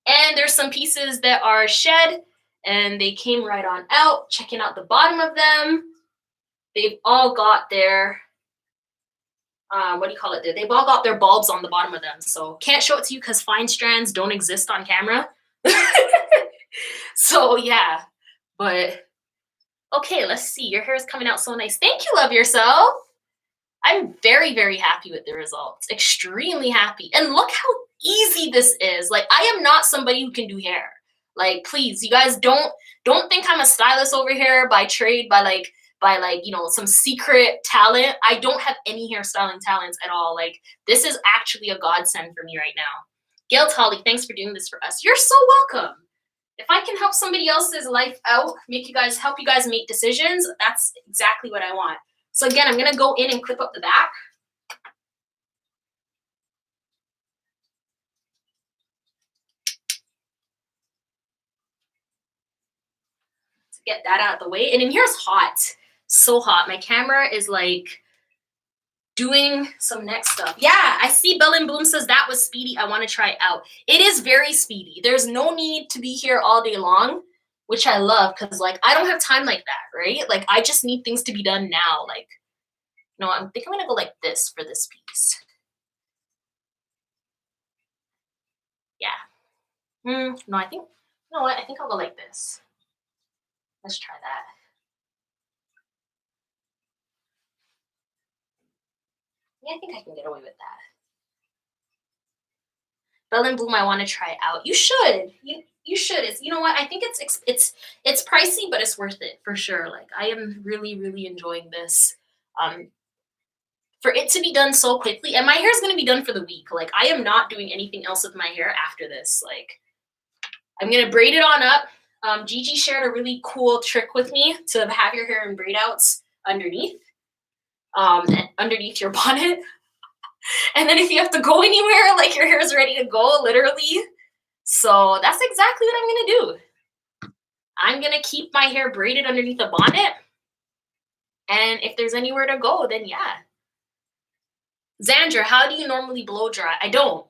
And there's some pieces that are shed and they came right on out. Checking out the bottom of them. They've all got their, what do you call it? They've all got their bulbs on the bottom of them. So can't show it to you because fine strands don't exist on camera. So yeah, but okay, let's see. Your hair is coming out so nice. Thank you, love yourself. I'm very, very happy with the results. Extremely happy. And look how easy this is. Like, I am not somebody who can do hair. Like, please, you guys don't think I'm a stylist over here by trade, by like, you know, some secret talent. I don't have any hairstyling talents at all. Like, this is actually a godsend for me right now. Gail Tully, thanks for doing this for us. You're so welcome. If I can help somebody else's life out, help you guys make decisions, that's exactly what I want. So again, I'm gonna go in and clip up the back. To get that out of the way. And in here is hot, so hot. My camera is like doing some next stuff. Yeah, I see Bell and Bloom says that was speedy. I want to try it out. It is very speedy. There's no need to be here all day long, which I love because like I don't have time like that, right? Like I just need things to be done now. Like, no, I think I'm gonna go like this for this piece. Yeah. No, I think, you know what? I think I'll go like this. Let's try that. Yeah, I think I can get away with that. Bell and Bloom, I want to try out. You should. You should. It's, you know what? I think it's pricey, but it's worth it for sure. Like I am really, really enjoying this. For it to be done so quickly, and my hair is going to be done for the week. Like I am not doing anything else with my hair after this. Like I'm going to braid it on up. Gigi shared a really cool trick with me to have your hair in braid outs underneath, underneath your bonnet. And then if you have to go anywhere, like your hair is ready to go, literally. So that's exactly what I'm going to do. I'm going to keep my hair braided underneath the bonnet. And if there's anywhere to go, then yeah. Xandra, how do you normally blow dry? I don't.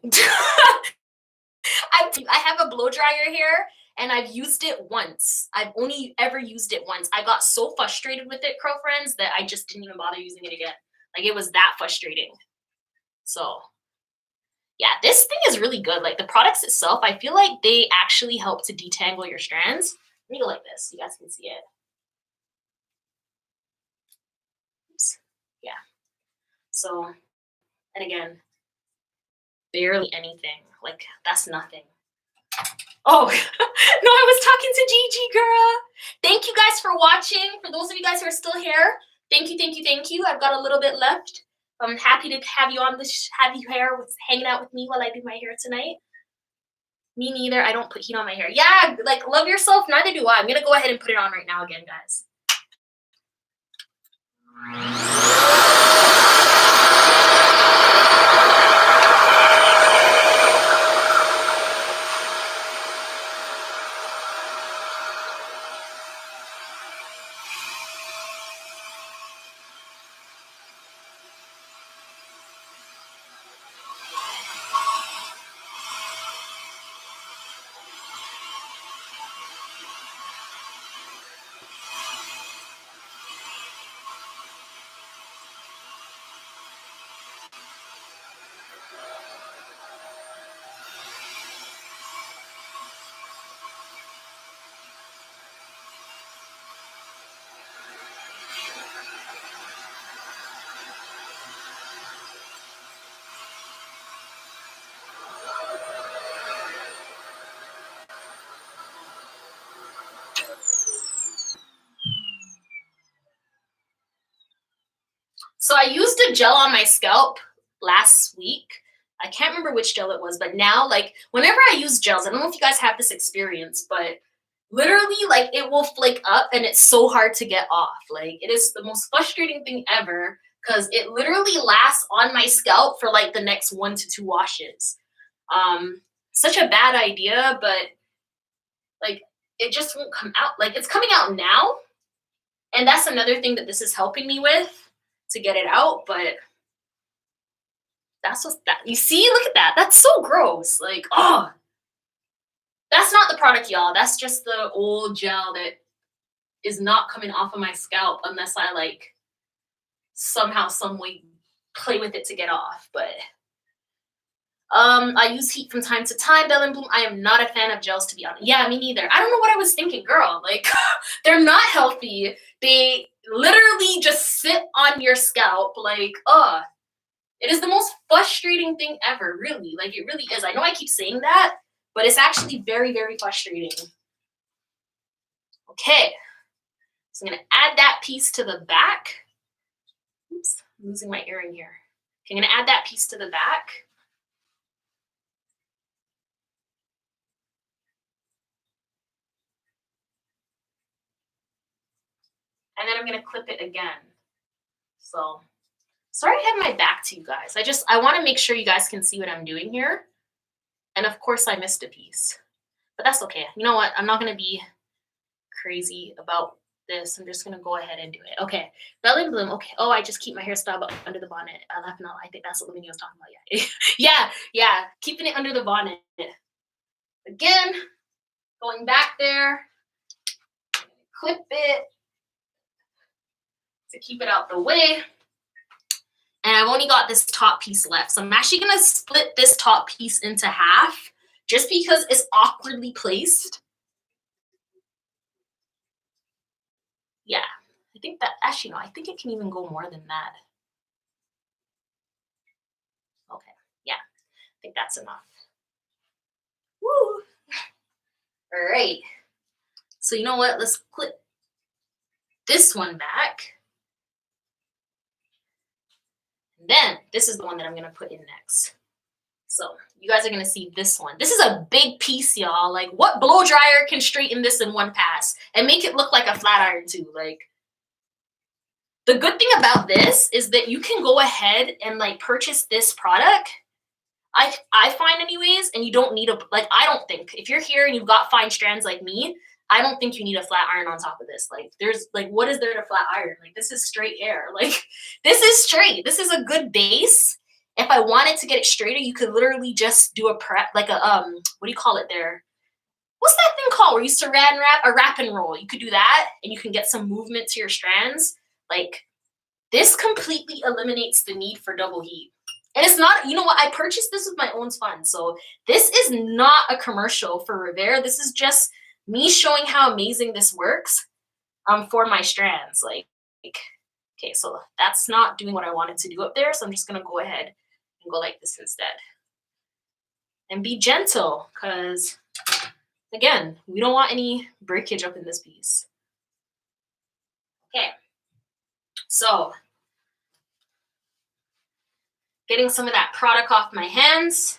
I have a blow dryer here and I've used it once. I've only ever used it once. I got so frustrated with it, Curlfriends, that I just didn't even bother using it again. Like it was that frustrating. So yeah, this thing is really good. Like the products itself, I feel like they actually help to detangle your strands. Let me go like this so you guys can see it. Oops. Yeah. So, and again, barely anything. Like that's nothing. Oh, no, I was talking to Gigi, girl. Thank you guys for watching. For those of you guys who are still here, thank you, thank you, thank you. I've got a little bit left. I'm happy to have you on this, have you here hanging out with me while I do my hair tonight. Me neither. I don't put heat on my hair. Yeah, like love yourself. Neither do I. I'm gonna go ahead and put it on right now again, guys. So I used a gel on my scalp last week. I can't remember which gel it was, but now, like, whenever I use gels, I don't know if you guys have this experience, but literally, like, it will flake up and it's so hard to get off. Like, it is the most frustrating thing ever because it literally lasts on my scalp for like the next 1 to 2 washes. Such a bad idea, but like, it just won't come out. Like, it's coming out now, and that's another thing that this is helping me with to get it out, but that's what that you see, look at that. That's so gross. Like, oh, that's not the product, y'all. That's just the old gel that is not coming off of my scalp unless I like somehow, some way play with it to get off. But I use heat from time to time. Bell and Bloom. I am not a fan of gels, to be honest. Yeah, me neither. I don't know what I was thinking, girl. Like, they're not healthy. They literally just sit on your scalp. Like, it is the most frustrating thing ever, really. Like, it really is. I know I keep saying that, but it's actually very, very frustrating. Okay. So I'm going to add that piece to the back. Oops, I'm losing my earring here. Okay, I'm going to add that piece to the back. And then I'm going to clip it again. So, sorry I have my back to you guys. I want to make sure you guys can see what I'm doing here. And of course I missed a piece. But that's okay. You know what? I'm not going to be crazy about this. I'm just going to go ahead and do it. Okay. Bell and Bloom. Okay. Oh, I just keep my hairstyle under the bonnet. I laugh now. I think that's what Lavinia was talking about. Yeah. yeah. Keeping it under the bonnet. Again, going back there. Clip it to keep it out the way. And I've only got this top piece left. So I'm actually going to split this top piece into half just because it's awkwardly placed. Yeah, I think that, actually, no, I think it can even go more than that. Okay, yeah, I think that's enough. Woo! All right. So you know what? Let's clip this one back. And then this is the one that I'm going to put in next. So you guys are going to see this one. This is a big piece, y'all. Like, what blow dryer can straighten this in one pass and make it look like a flat iron too? Like, the good thing about this is that you can go ahead and like purchase this product. I find anyways, and you don't need I don't think, if you're here and you've got fine strands like me, I don't think you need a flat iron on top of this. Like, there's like, what is there to flat iron? Like, this is straight hair. Like, this is straight. This is a good base. If I wanted to get it straighter, you could literally just do a prep, like a, what do you call it there? What's that thing called where you saran wrap, a wrap and roll? You could do that and you can get some movement to your strands. Like, this completely eliminates the need for double heat. And it's not, you know what, I purchased this with my own funds. So this is not a commercial for REVAIR. This is just me showing how amazing this works for my strands. Like, okay, so that's not doing what I wanted to do up there. So I'm just going to go ahead and go like this instead. And be gentle because, again, we don't want any breakage up in this piece. Okay, so getting some of that product off my hands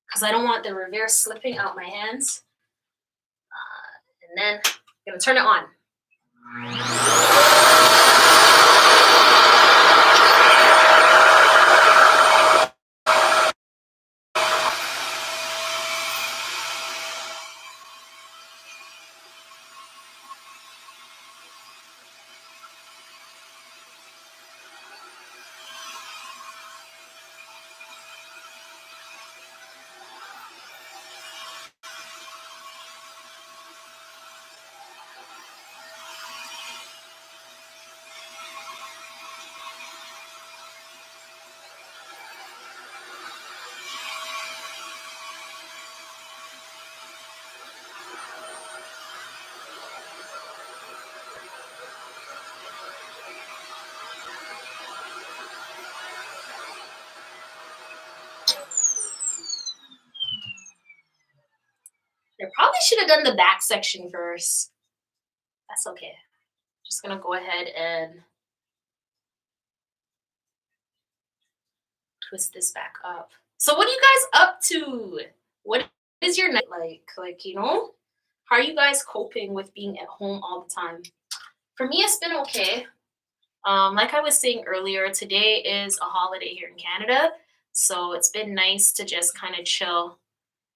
because I don't want the REVAIR slipping out my hands. And then I'm going to turn it on. I probably should have done the back section first. That's okay. Just gonna go ahead and twist this back up. So what are you guys up to? What is your night like? Like, you know, how are you guys coping with being at home all the time? For me, it's been okay. Like I was saying earlier, today is a holiday here in Canada. So it's been nice to just kind of chill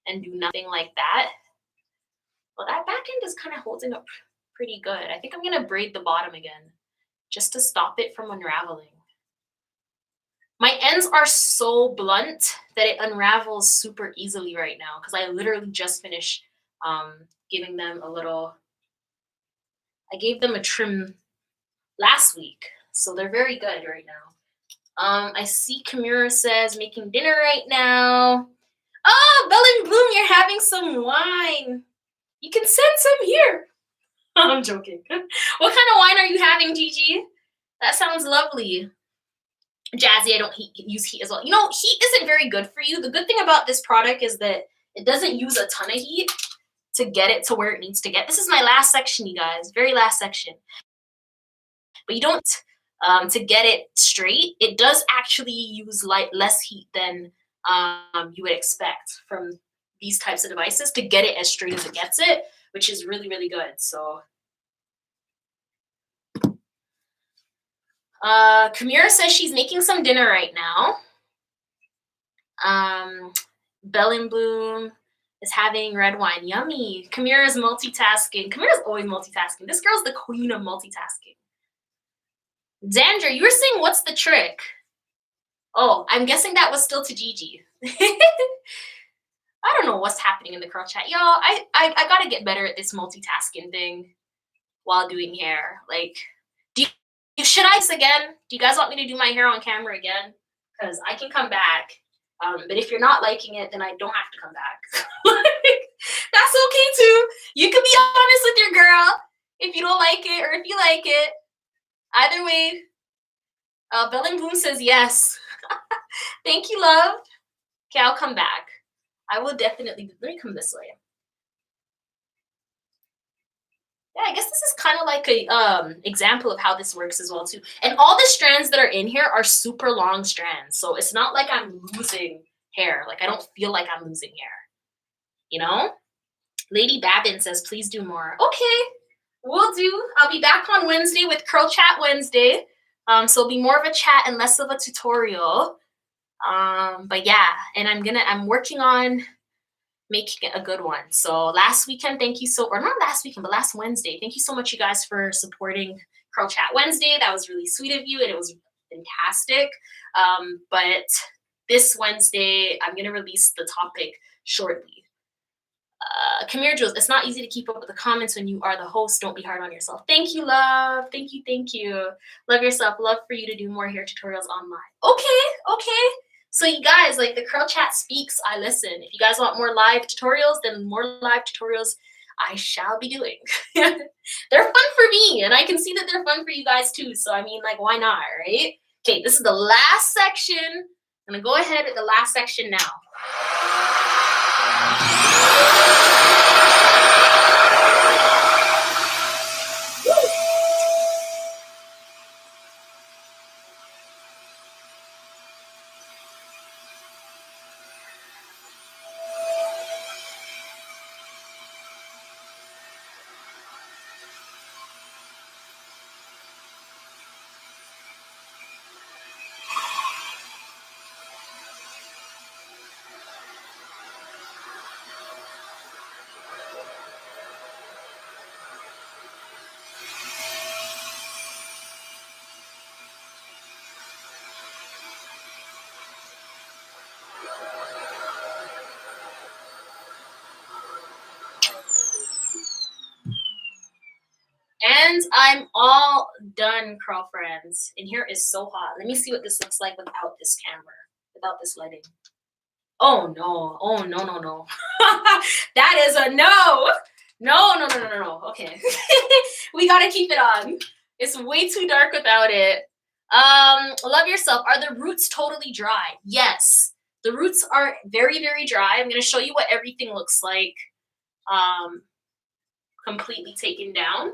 and do nothing like that. Well, that back end is kind of holding up pretty good. I think I'm going to braid the bottom again just to stop it from unraveling. My ends are so blunt that it unravels super easily right now because I literally just finished giving them a little, I gave them a trim last week. So they're very good right now. I see Kamira says making dinner right now. Oh, Bell and Bloom, you're having some wine. You can send some here. I'm joking. What kind of wine are you having, Gigi? That sounds lovely. Jazzy, I don't use heat as well. You know, heat isn't very good for you. The good thing about this product is that it doesn't use a ton of heat to get it to where it needs to get. This is my last section, you guys. Very last section. But you don't, to get it straight, it does actually use less heat than you would expect from these types of devices to get it as straight as it gets it, which is really, really good. So Kamira says she's making some dinner right now. Bell and Bloom is having red wine. Yummy. Kamira's multitasking. Kamira's always multitasking. This girl's the queen of multitasking. Xandra, you were saying what's the trick? Oh, I'm guessing that was still to Gigi. I don't know what's happening in the curl chat. Y'all, I gotta get better at this multitasking thing while doing hair. Like, should I do this again? Do you guys want me to do my hair on camera again? Because I can come back. But if you're not liking it, then I don't have to come back. That's okay too. You can be honest with your girl if you don't like it or if you like it. Either way, Bell and Bloom says yes. Thank you, love. Okay, I'll come back. I will definitely. Let me come this way. Yeah, I guess this is kind of like a example of how this works as well too. And all the strands that are in here are super long strands, so it's not like I'm losing hair. Like I don't feel like I'm losing hair. You know? Lady Babin says, please do more. Okay, we'll do. I'll be back on Wednesday with Curl Chat Wednesday. So it'll be more of a chat and less of a tutorial. But yeah, and I'm working on making it a good one. So last weekend, thank you or not last weekend, but last Wednesday, thank you so much, you guys, for supporting Curl Chat Wednesday. That was really sweet of you, and it was fantastic. But this Wednesday, I'm gonna release the topic shortly. Kamir Jules, it's not easy to keep up with the comments when you are the host. Don't be hard on yourself. Thank you, love. Thank you, thank you. Love yourself. Love for you to do more hair tutorials online. Okay. So you guys, like the Curl Chat speaks, I listen. If you guys want more live tutorials, then more live tutorials I shall be doing. They're fun for me, and I can see that they're fun for you guys too. So I mean, like, why not, right? Okay, this is the last section. I'm gonna go ahead with the last section now. And I'm all done, curl friends. And here is so hot. Let me see what this looks like without this camera, without this lighting. Oh no. That is a no. No. Okay. We gotta keep it on. It's way too dark without it. Love yourself. Are the roots totally dry? Yes. The roots are very, very dry. I'm gonna show you what everything looks like completely taken down.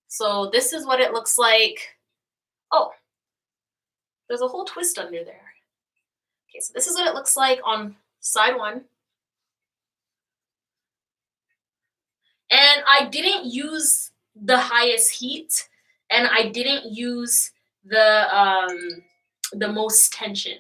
So this is what it looks like. Oh, there's a whole twist under there. Okay, so this is what it looks like on side one. And I didn't use the highest heat, and I didn't use the most tension.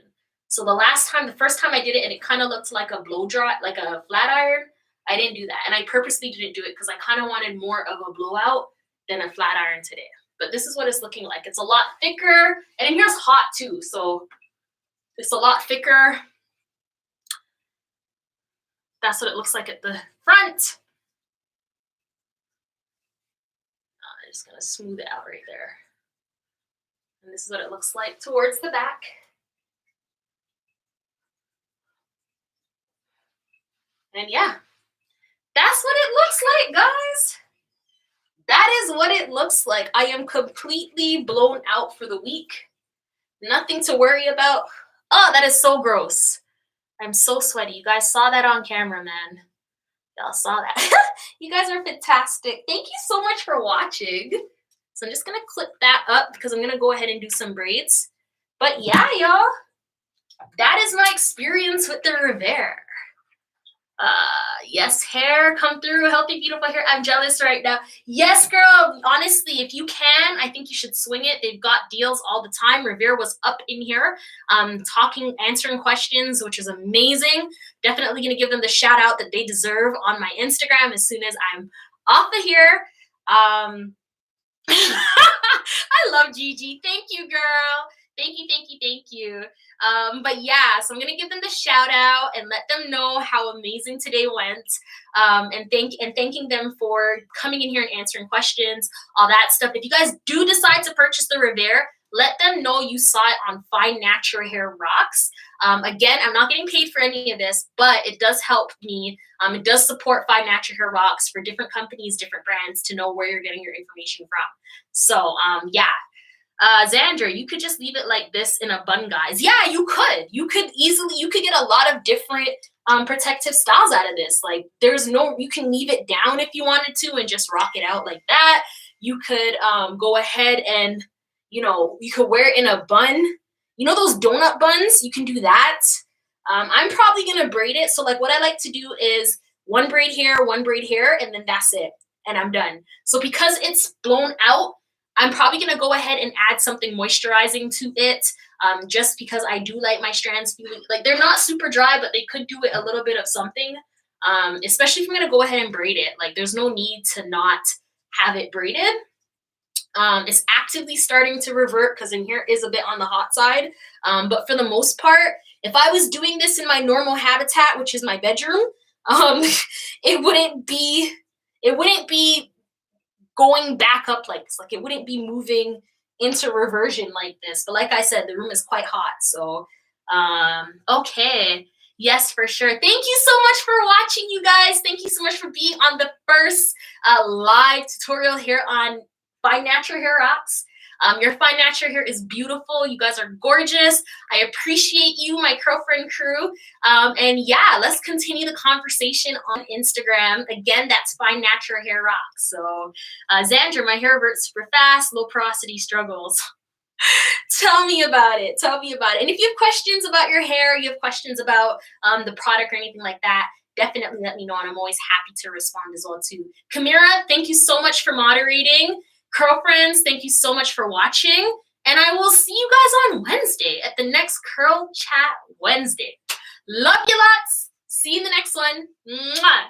So the first time I did it, and it kind of looked like a blow dry, like a flat iron. I didn't do that, and I purposely didn't do it because I kind of wanted more of a blowout than a flat iron today. But this is what it's looking like. It's a lot thicker, and in here's hot too, so it's a lot thicker. That's what it looks like at the front. I'm just gonna smooth it out right there. And this is what it looks like towards the back. And yeah, that's what it looks like, guys. That is what it looks like. I am completely blown out for the week. Nothing to worry about. Oh, that is so gross. I'm so sweaty. You guys saw that on camera, man. Y'all saw that. You guys are fantastic. Thank you so much for watching. So I'm just going to clip that up because I'm going to go ahead and do some braids. But yeah, y'all, that is my experience with the REVAIR. Yes, hair, come through, healthy, beautiful hair. I'm jealous right now. Yes, girl, honestly, if you can, I think you should swing it. They've got deals all the time. REVAIR was up in here, answering questions, which is amazing. Definitely gonna give them the shout out that they deserve on my Instagram as soon as I'm off of here. I love Gigi. Thank you, girl. Thank you, thank you, thank you. But yeah, so I'm gonna give them the shout out and let them know how amazing today went. And thanking them for coming in here and answering questions, all that stuff. If you guys do decide to purchase the REVAIR, let them know you saw it on Fine Natural Hair Rocks. Again, I'm not getting paid for any of this, but it does help me. It does support Fine Natural Hair Rocks for different companies, different brands to know where you're getting your information from. So yeah. Xandra, you could just leave it like this in a bun, guys. Yeah, you could. You could get a lot of different protective styles out of this. Like you can leave it down if you wanted to and just rock it out like that. You could go ahead and, you could wear it in a bun. You know those donut buns? You can do that. I'm probably going to braid it. So like what I like to do is one braid here, and then that's it. And I'm done. So because it's blown out, I'm probably going to go ahead and add something moisturizing to it just because I do like my strands feeling like they're not super dry, but they could do it a little bit of something, especially if I'm going to go ahead and braid it. Like there's no need to not have it braided. It's actively starting to revert because in here is a bit on the hot side. But for the most part, if I was doing this in my normal habitat, which is my bedroom, it wouldn't be going back up like this. Like it wouldn't be moving into reversion like this. But like I said, the room is quite hot. So, okay. Yes, for sure. Thank you so much for watching, you guys. Thank you so much for being on the first live tutorial here on Fine Natural Hair Rocks. Your Fine Natural hair is beautiful. You guys are gorgeous. I appreciate you, my Curlfriend crew. And yeah, let's continue the conversation on Instagram. Again, that's Fine Natural Hair Rocks. So, Xandra, my hair reverts super fast, low porosity struggles. Tell me about it. Tell me about it. And if you have questions about your hair, you have questions about the product or anything like that, definitely let me know. And I'm always happy to respond as well too. Kamira, thank you so much for moderating. Curlfriends, thank you so much for watching. And I will see you guys on Wednesday at the next Curl Chat Wednesday. Love you lots. See you in the next one. Mwah.